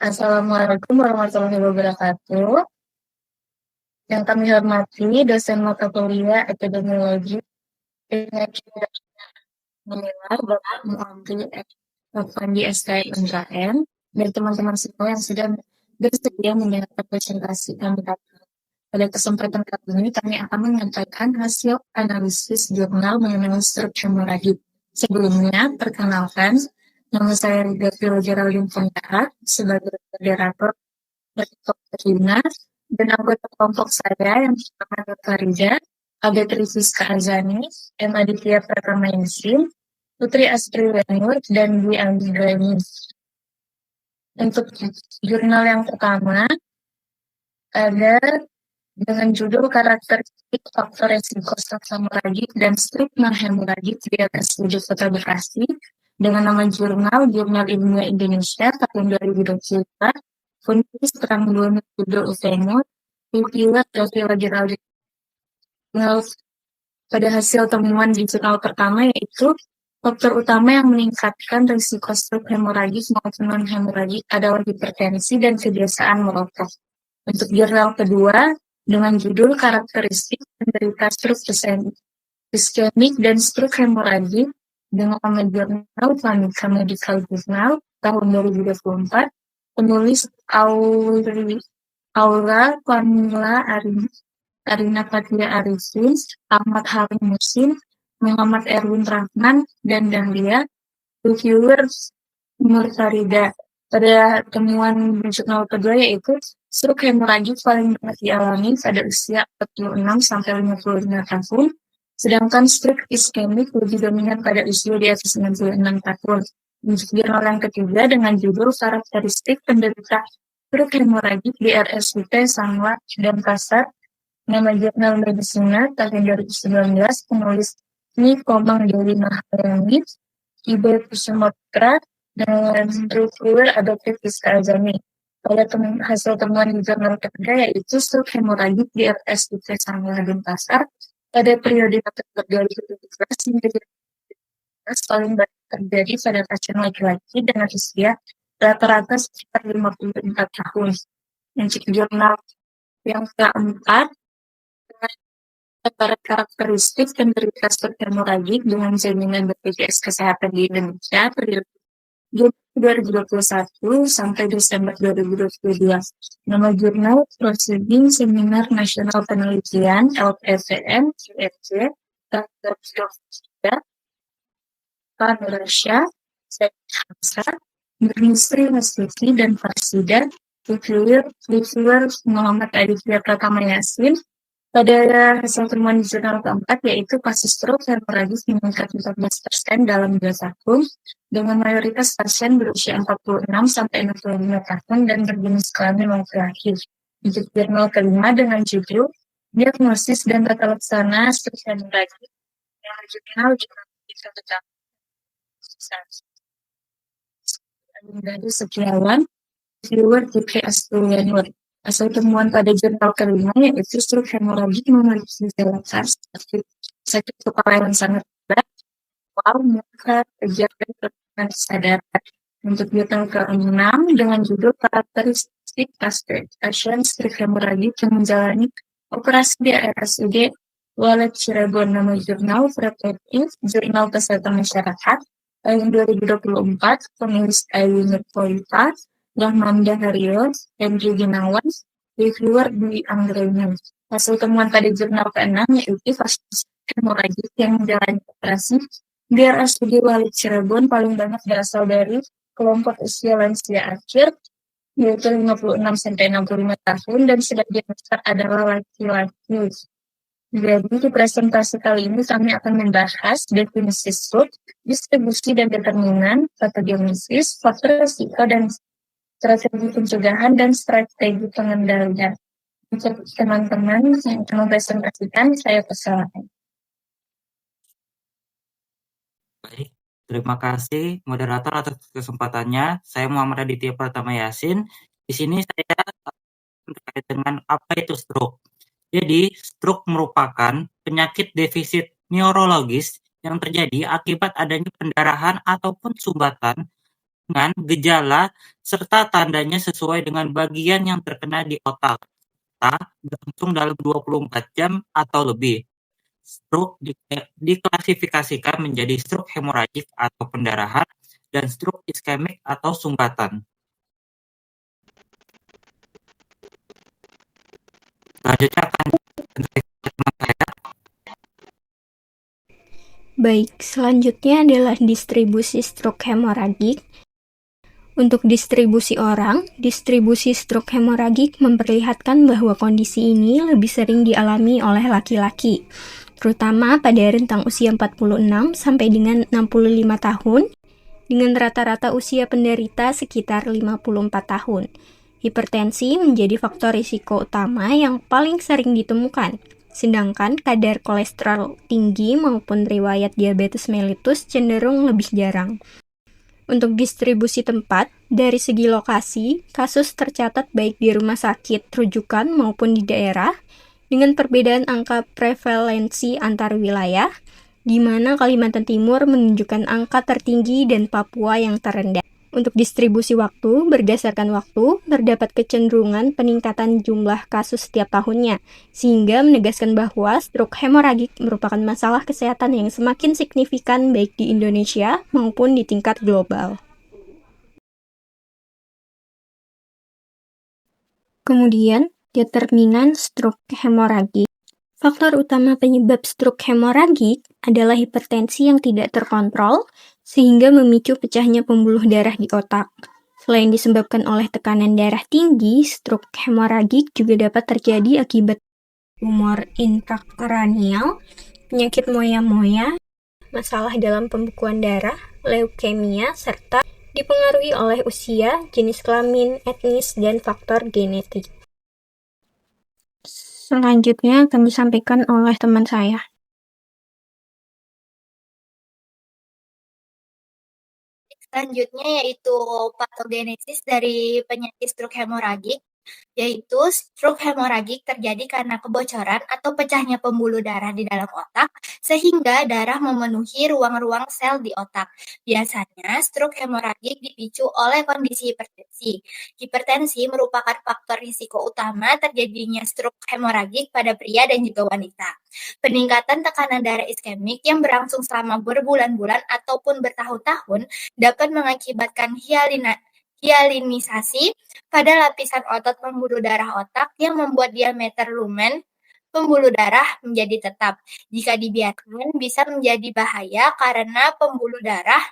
Assalamualaikum warahmatullahi wabarakatuh. Yang kami hormati dosen mata kuliah epidemiologi penyakit menular Bapak Muhammad Fandi SKM dan teman-teman semua yang sudah bersedia mendengar presentasi kami. Pada kesempatan kali ini kami akan menyampaikan hasil analisis jurnal mengenai struk hemoragik. Sebelumnya, perkenalkan, nama saya Rida Filo Geraldine Pondara sebagai moderator Berikut dan anggota kelompok saya yang pertama Dr. Rida, ada Trisiska Azani, M. Aditya Pratama Yasin, Putri Astri Wenur, dan Dwi Anggraini. Untuk jurnal yang pertama, ada dengan judul karakteristik faktor resiko stroke hemoragik dan stroke non-hemoragik di atas wujud kota Bekasi dengan nama Jurnal Ilmiah Indonesia tahun 2024, penulis Pramudwini Yudho Utomo, reviewer Dr. Geraldine. Pada hasil temuan di jurnal pertama yaitu faktor utama yang meningkatkan risiko stroke hemoragik maupun non-hemoragik adalah hipertensi dan kebiasaan merokok. Untuk jurnal kedua, dengan judul karakteristik penderita stroke iskemik dan stroke hemoragik dengan nama jurnal Clinical Medical Journal tahun 2024, penulis Aura Pamila Arina Fatia Arifin, Ahmad Halim Musin, Muhammad Erwin Rahman, dan Dahlia, reviewer Nur Farida. Pada temuan jurnal kedua yaitu stroke hemoragik paling banyak dialami pada usia 46-55 tahun, sedangkan stroke iskemik lebih dominan pada usia di atas 66 tahun. Untuk jurnal yang ketiga dengan judul karakteristik penderita stroke hemoragik di RSUD Sangla dan Pasar, nama jurnal Medicina tahun 2019, penulis Komang Dewi Maharani, Ibu Kusumotra, dan reviewer adoptif Rizka Azami. Pada hasil temuan di jurnal ketiga yaitu stroke hemoragik di RSUD Sangla dan Pasar pada periode November 2017 hingga 2018 paling banyak terjadi pada pasien laki-laki dengan usia rata-rata sekitar 54 tahun. Untuk jurnal yang keempat, dengan karakteristik penderita stroke hemoragik dengan jaminan BPJS Kesehatan di Indonesia periode 2021 sampai Desember 2022. Nama jurnal Proceeding Seminar Nasional Penelitian LPVN QFC terhadap Malaysia, Hamsa, Nurnisri Nasuti, dan Farsida, reviewer Muhammad Aditya Pratama Yasin. Pada hasil temuan di jurnal keempat yaitu kasus stroke hemoragis meningkat 14% dalam 2 tahun dengan mayoritas pasien berusia 46-65 tahun dan berjenis kelamin laki-laki. Untuk jurnal kelima dengan judul Diagnosis dan Tata Laksana Stroke Hemoragik yang jurnal bisa tercapai. Dari Setiawan, reviewer Putri Asturianur. Hasil temuan pada jurnal kelima yaitu stroke hemoragik memiliki gejala khas seperti sakit kepala yang sangat berat, muka, kejang, dan kesadaran. Untuk jurnal ke-6 dengan judul karakteristik pasien stroke hemoragik yang menjalani operasi di RSUD Walet Cirebon, nama jurnal Preventif Jurnal Kesehatan Masyarakat tahun 2024, penulis Ayu Nurpolita, Rahmanda Haryo, Henry Gunawan, reviewer Dwi Anggraini. Hasil temuan pada jurnal ke-6 yaitu kasus hemoragik yang menjalani operasi di RSUD Walet Cirebon paling banyak berasal dari kelompok usia lansia akhir, yaitu 56-65 tahun, dan sebagian besar adalah laki-laki. Jadi di presentasi kali ini kami akan membahas definisi stroke, distribusi dan determinan, patogenesis, faktor risiko, dan strategi pencegahan dan strategi pengendalian. Untuk teman-teman yang akan mempresentasikan, saya persilakan. Baik, terima kasih moderator atas kesempatannya. Saya Muhammad Aditya Pratama Yasin. Di sini saya terkait dengan apa itu stroke. Jadi, stroke merupakan penyakit defisit neurologis yang terjadi akibat adanya pendarahan ataupun sumbatan dengan gejala serta tandanya sesuai dengan bagian yang terkena di otak, berlangsung dalam 24 jam atau lebih. Stroke diklasifikasikan menjadi stroke hemoragik atau pendarahan dan stroke iskemik atau sumbatan. Selanjutnya akan teman saya. Baik, selanjutnya adalah distribusi stroke hemoragik. Untuk distribusi orang, distribusi stroke hemoragik memperlihatkan bahwa kondisi ini lebih sering dialami oleh laki-laki, terutama pada rentang usia 46 sampai dengan 65 tahun, dengan rata-rata usia penderita sekitar 54 tahun. Hipertensi menjadi faktor risiko utama yang paling sering ditemukan, sedangkan kadar kolesterol tinggi maupun riwayat diabetes mellitus cenderung lebih jarang. Untuk distribusi tempat, dari segi lokasi, kasus tercatat baik di rumah sakit rujukan maupun di daerah, dengan perbedaan angka prevalensi antar wilayah, di mana Kalimantan Timur menunjukkan angka tertinggi dan Papua yang terendah. Untuk distribusi waktu, berdasarkan waktu, terdapat kecenderungan peningkatan jumlah kasus setiap tahunnya, sehingga menegaskan bahwa stroke hemoragik merupakan masalah kesehatan yang semakin signifikan baik di Indonesia maupun di tingkat global. Kemudian, determinan stroke hemoragik. Faktor utama penyebab stroke hemoragik adalah hipertensi yang tidak terkontrol, sehingga memicu pecahnya pembuluh darah di otak. Selain disebabkan oleh tekanan darah tinggi, stroke hemoragik juga dapat terjadi akibat tumor intrakranial, penyakit moya-moya, masalah dalam pembekuan darah, leukemia, serta dipengaruhi oleh usia, jenis kelamin, etnis, dan faktor genetik. Selanjutnya akan disampaikan oleh teman saya. Selanjutnya yaitu patogenesis dari penyakit stroke hemoragik, yaitu stroke hemoragik terjadi karena kebocoran atau pecahnya pembuluh darah di dalam otak sehingga darah memenuhi ruang-ruang sel di otak. Biasanya stroke hemoragik dipicu oleh kondisi hipertensi. Hipertensi merupakan faktor risiko utama terjadinya stroke hemoragik pada pria dan juga wanita. Peningkatan tekanan darah iskemik yang berlangsung selama berbulan-bulan ataupun bertahun-tahun dapat mengakibatkan hialinisasi pada lapisan otot pembuluh darah otak yang membuat diameter lumen pembuluh darah menjadi tetap. Jika dibiarkan, bisa menjadi bahaya karena pembuluh darah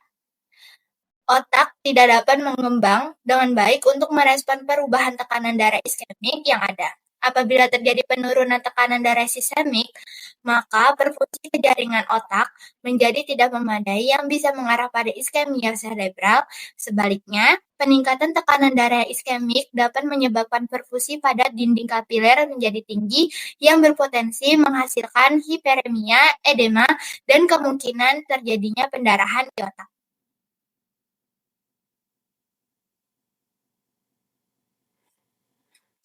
otak tidak dapat mengembang dengan baik untuk merespon perubahan tekanan darah iskemik yang ada. Apabila terjadi penurunan tekanan darah sistemik, maka perfusi ke jaringan otak menjadi tidak memadai yang bisa mengarah pada iskemia cerebral. Sebaliknya, peningkatan tekanan darah iskemik dapat menyebabkan perfusi pada dinding kapiler menjadi tinggi yang berpotensi menghasilkan hiperemia, edema, dan kemungkinan terjadinya pendarahan di otak.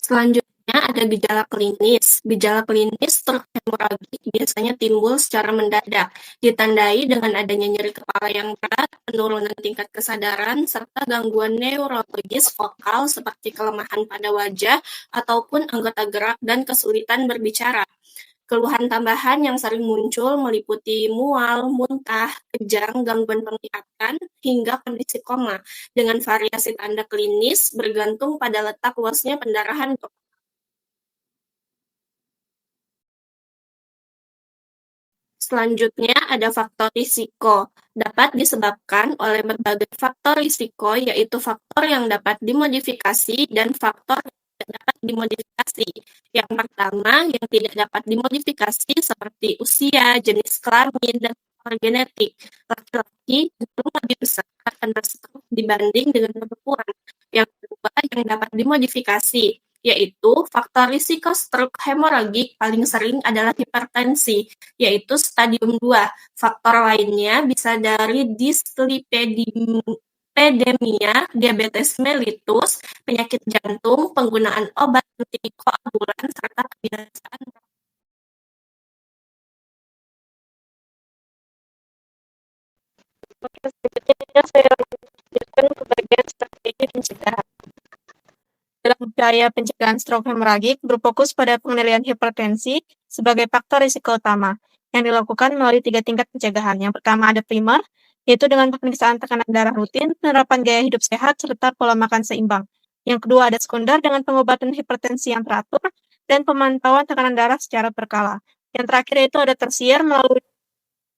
Selanjutnya ada gejala klinis. Gejala klinis stroke hemoragik biasanya timbul secara mendadak, ditandai dengan adanya nyeri kepala yang berat, penurunan tingkat kesadaran, serta gangguan neurologis vokal seperti kelemahan pada wajah ataupun anggota gerak dan kesulitan berbicara. Keluhan tambahan yang sering muncul meliputi mual, muntah, kejang, gangguan penglihatan, hingga kondisi koma, dengan variasi tanda klinis bergantung pada letak luasnya pendarahan. Selanjutnya ada faktor risiko. Dapat disebabkan oleh berbagai faktor risiko, yaitu faktor yang dapat dimodifikasi dan faktor yang tidak dapat dimodifikasi. Yang pertama, yang tidak dapat dimodifikasi seperti usia, jenis kelamin, dan faktor genetik. Laki-laki cenderung lebih besar akan berstroke dibanding dengan perempuan. Yang kedua, yang dapat dimodifikasi, yaitu faktor risiko stroke hemoragik paling sering adalah hipertensi, yaitu stadium 2. Faktor lainnya bisa dari dislipidemia, diabetes mellitus, penyakit jantung, penggunaan obat antikoagulan, serta kebiasaan. Oke, selanjutnya saya lanjutkan ke bagian dan strategi pencegahan. Dalam upaya pencegahan stroke hemoragik berfokus pada pengendalian hipertensi sebagai faktor risiko utama yang dilakukan melalui 3 tingkat pencegahan. Yang pertama ada primer, yaitu dengan pemeriksaan tekanan darah rutin, penerapan gaya hidup sehat, serta pola makan seimbang. Yang kedua ada sekunder dengan pengobatan hipertensi yang teratur dan pemantauan tekanan darah secara berkala. Yang terakhir itu ada tersier melalui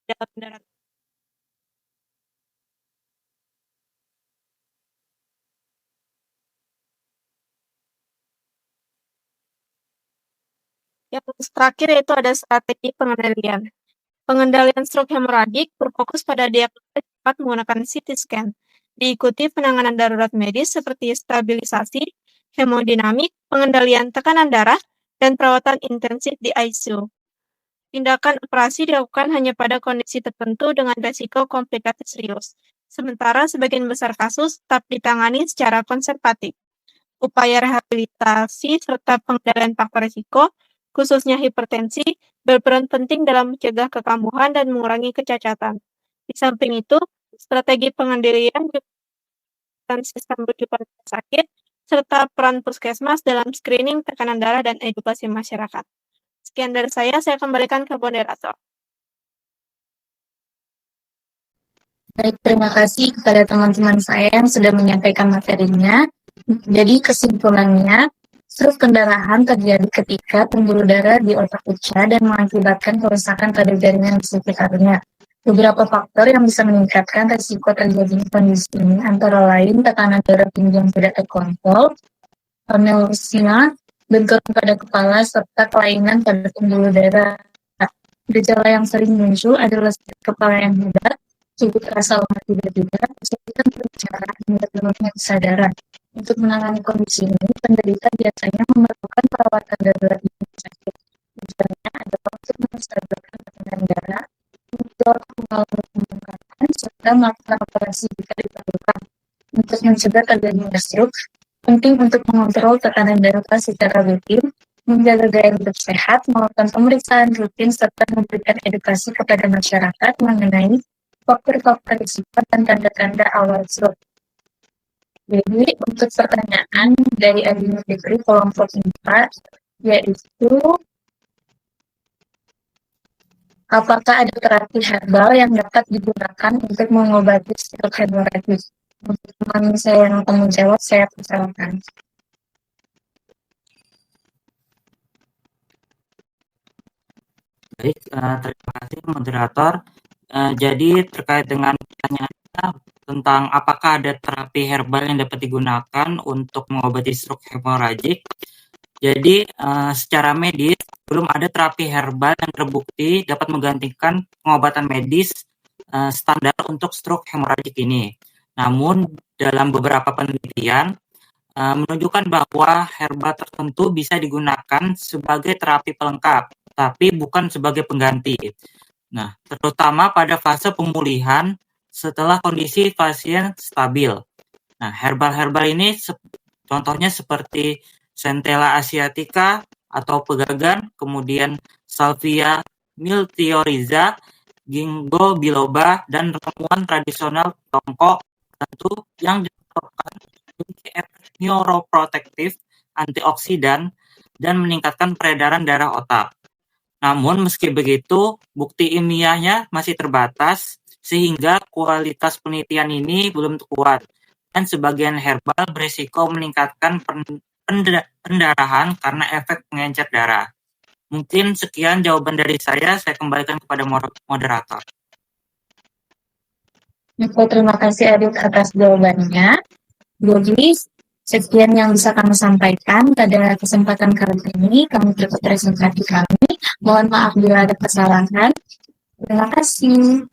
pendaratan. Yang terakhir yaitu ada strategi pengendalian. Pengendalian stroke hemoragik berfokus pada diagnosis cepat menggunakan CT scan, diikuti penanganan darurat medis seperti stabilisasi, hemodinamik, pengendalian tekanan darah, dan perawatan intensif di ICU. Tindakan operasi dilakukan hanya pada kondisi tertentu dengan resiko komplikasi serius, sementara sebagian besar kasus tetap ditangani secara konservatif. Upaya rehabilitasi serta pengendalian faktor risiko, khususnya hipertensi, berperan penting dalam mencegah kekambuhan dan mengurangi kecacatan. Di samping itu, strategi pengendalian dan sistem rujukan rumah sakit, serta peran puskesmas dalam screening tekanan darah dan edukasi masyarakat. Sekian dari saya kembalikan ke moderator. Baik, terima kasih kepada teman-teman saya yang sudah menyampaikan materinya. Jadi kesimpulannya, stroke pendarahan terjadi ketika pembuluh darah di otak pecah dan mengakibatkan kerusakan pada jaringan di sekitarnya. Beberapa faktor yang bisa meningkatkan risiko terjadinya kondisi ini antara lain tekanan darah tinggi yang tidak terkontrol, anosmia, benturan pada kepala, serta kelainan pada pembuluh darah. Gejala yang sering muncul adalah sakit kepala yang hebat, tubuh terasa lemah tiba-tiba, kesulitan berbicara, hingga turunnya kesadaran. Untuk menangani kondisi ini, penderita biasanya memerlukan perawatan darurat di rumah sakit. Tujuannya adalah untuk menstabilkan tekanan darah, mendorong mengalami pembengkakan, serta melakukan operasi jika diperlukan. Untuk mencegah terjadinya stroke, penting untuk mengontrol tekanan darah secara rutin, menjaga gaya hidup sehat, melakukan pemeriksaan rutin, serta memberikan edukasi kepada masyarakat mengenai faktor-faktor risiko dan tanda-tanda awal stroke. Jadi, untuk pertanyaan dari Adina Fikri kelompok 4, yaitu apakah ada terapi herbal yang dapat digunakan untuk mengobati stroke hemoragik? Untuk teman saya yang akan menjawab, saya persilakan. Baik, terima kasih moderator. Jadi terkait dengan pertanyaannya tentang apakah ada terapi herbal yang dapat digunakan untuk mengobati stroke hemoragik. Jadi secara medis belum ada terapi herbal yang terbukti dapat menggantikan pengobatan medis standar untuk stroke hemoragik ini. Namun dalam beberapa penelitian menunjukkan bahwa herbal tertentu bisa digunakan sebagai terapi pelengkap, tapi bukan sebagai pengganti. Nah, terutama pada fase pemulihan setelah kondisi pasien stabil. Nah, herbal-herbal ini contohnya seperti Centella asiatica atau pegagan, kemudian Salvia miltioriza, ginkgo biloba, dan ramuan tradisional Tiongkok tentu yang disebabkan memiliki efek neuroprotektif, antioksidan, dan meningkatkan peredaran darah otak. Namun meski begitu, bukti ilmiahnya masih terbatas sehingga kualitas penelitian ini belum kuat dan sebagian herbal berisiko meningkatkan pendarahan karena efek pengencer darah. Mungkin sekian jawaban dari saya kembalikan kepada moderator. Terima kasih Adit atas jawabannya. Jadi sekian yang bisa kami sampaikan pada kesempatan kali ini. Kami tutup presentasi kami. Mohon maaf bila ada kesalahan. Terima kasih.